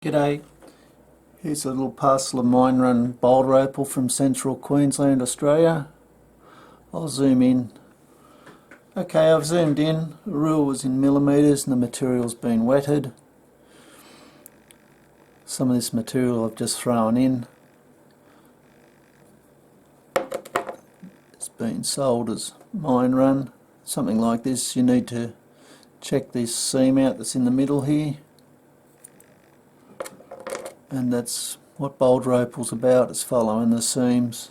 G'day, here's a little parcel of mine run Boulder Opal from central Queensland, Australia. I'll zoom in. Okay, I've zoomed in. The rule was in millimetres and the material's been wetted. Some of this material I've just thrown in. It's been sold as mine run. Something like this, you need to check this seam out that's in the middle here. And that's what Boulder Opal's about, is following the seams.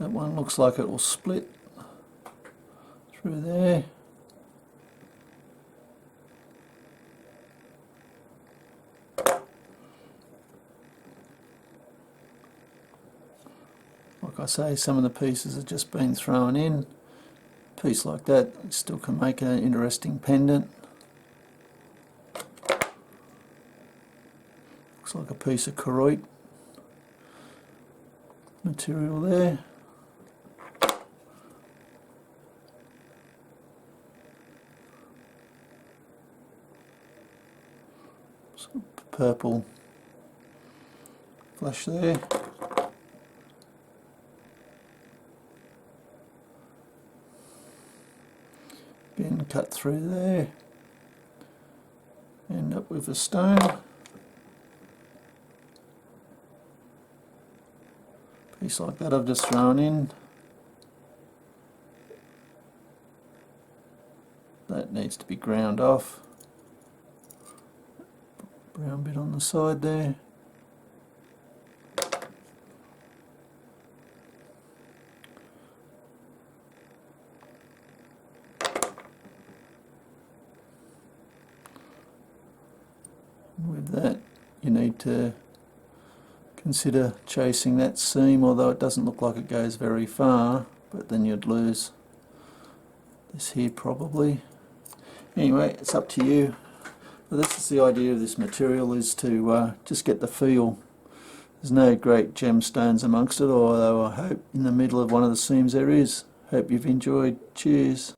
That one looks like it will split through there. Like I say, some of the pieces have just been thrown in. A piece like that still can make an interesting pendant. Looks like a piece of Karoit material there. Some purple flash there. Again, cut through there. End up with a stone. Piece like that I've just thrown in. That needs to be ground off. Brown bit on the side there. With that, you need to consider chasing that seam, although it doesn't look like it goes very far, but then you'd lose this here probably. Anyway, it's up to you. But this is the idea of this material, is to just get the feel. There's no great gemstones amongst it, although I hope in the middle of one of the seams there is. Hope you've enjoyed. Cheers.